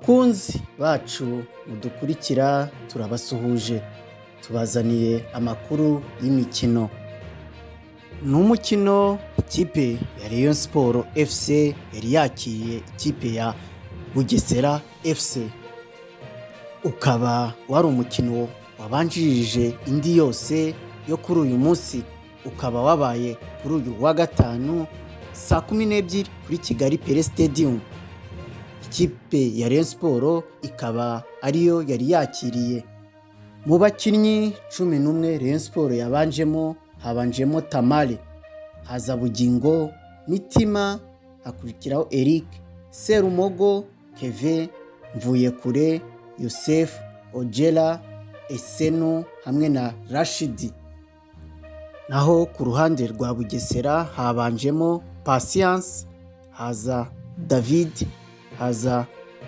Bakunzi bacu mudukurikira turabasuhuje, tubazaniye amakuru y'imikino. N'umukino ikipe ya Rayon Sport FC yari yakiriye ikipe ya Bugesera FC, ukaba wari umukino wabanjirije indi yose yo kuri uyu munsi, ukaba wabaye kuri uyu wa gatanu saa 12 kuri Kigali Pele Stadium. Ikipe ya Rayon Sport ikaba ariyo yari yakiriye. Mu bakinnyi 11 Rayon Sport habanjemo Tamale, haza Bugingo, Mitima, hakurikiraho Eric, Serumogo, Keve, Mvuyekure, Yosef, Ojela, Eseno hamwe na Rashidi. Naho ku ruhande rwa Bugesera habanjemo Patience, haza David, haza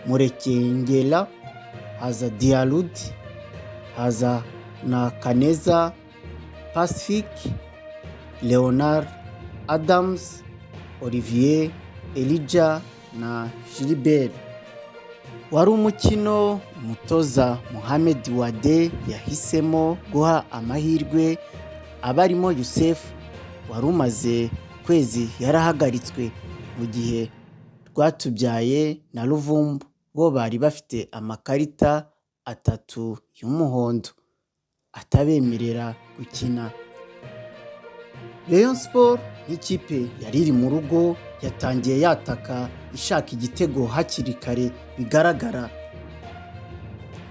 Murekengela, haza Dialud, haza na Kaneza, Pacifique, Leonard, Adams, Olivier, Elijah na Gilbert. Wari umukino umutoza Mohamed Wade yahisemo guha amahirwe abarimo Yusef wari umaze kwezi yarahagaritswe, mu gihe Rwatubyaye na Ruvumbu bo bari bafite amakarita 3 y'umuhondo atabemerera gukina. Rayon Sport nk'ikipe yari iri mu rugo yatangiye yataka ishaka igitego hakiri kare bigaragara,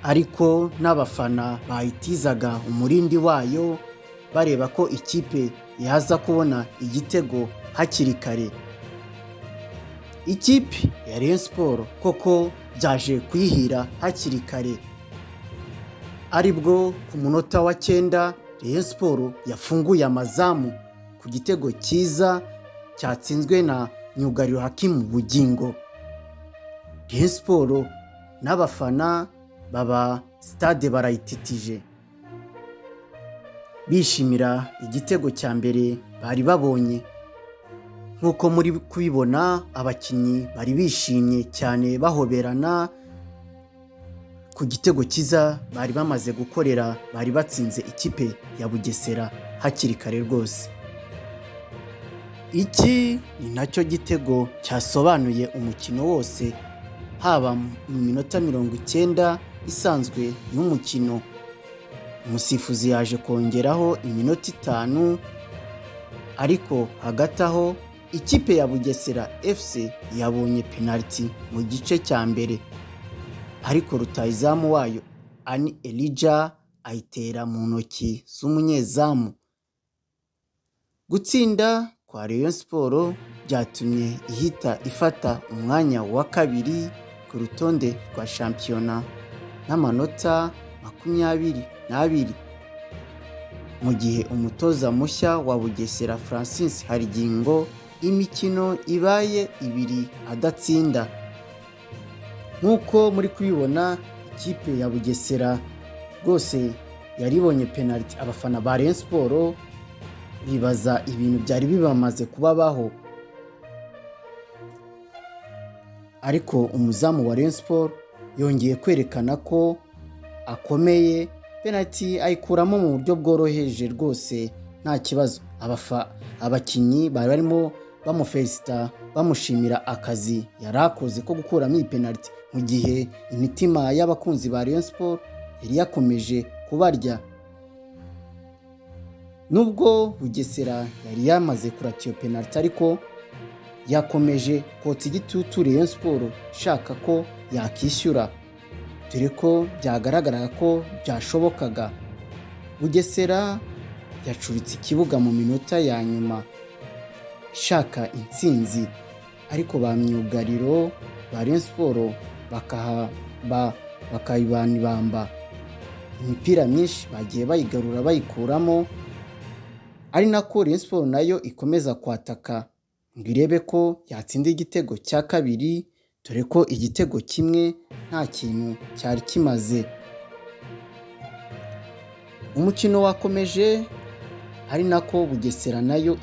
ariko n'abafana bayitizaga umurindi wayo bareba ko ikipe yaza kubona igitego hakiri kare. Ikipe ya Rayon Sport koko byaje kwihira hakiri kare, aribwo ku munota wa 9 Rayon Sport yafunguye amazamu ku gitego cyiza cyatsinzwe na myugariro Hakimu Bugingo. Rayon Sport n'abafana baba stade barayititije bishimira igitego cya mbere bari babonye. Nkuko muri kubibona abakinnyi bari bishimye cyane bahoberana ku gitego cyiza bari bamaze gukorera, bari batsinze ikipe ya Bugesera hakiri kare rwose. Iki ni nacyo gitego cyasobanuye umukino wose, haba mu minota 90 isanzwe y'umukino. Umusifuzi yaje kongeraho iminota 5, ariko hagati aho ikipe ya Bugesera FC yabonye penalty mu gice cya mbere, ariko rutayizamu wayo Ani Elijah ayitera mu ntoki z'umunyezamu. Gutsinda kwa Rayon Sport byatumye ihita ifata umwanya wa 2 ku rutonde rwa shampiyona n'amanota 22, mu gihe umutoza mushya wa Bugesera Francis Harigingo imikino ibaye 2 adatsinda. Nkuko muri kubibona ikipe ya Bugesera rwose yaribonye penalty, abafana ba Rayon Sport bibaza ibintu byari bibamaze kubabaho, ariko umuzamu wa Rayon Sport yongeye kwerekana ko akomeye. Penalty ayikuramo mu buryo bworoheje rwose nta kibazo. Abakinnyi bari barimo bamufelicita bamushimira akazi yarakoze ko gukuramo iyi penalty, mu gihe imitima y'abakunzi ba Rayon Sport yari yakomeje kubarya. Nubwo Bugesera yari yamaze kurata iyo penalty, ariko yakomeje kotsa igitutu Rayon Sport ishaka ko yakishyura, dore ko byagaragaraga ko byashobokaga. Bugesera yacuritse ikibuga mu minota ya nyuma ishaka intsinzi, ariko ba myugariro ba Rayon Sport bakayibanibamba. Imipira myinshi bagiye bayigarura bayikuramo, ari nako Rayon Sport nayo ikomeza kwataka ngo irebe ko yatsinda igitego cya kabiri, dore ko igitego kimwe nta kintu cyari kimaze. Umukino wakomeje, ari nako Bugesera nayo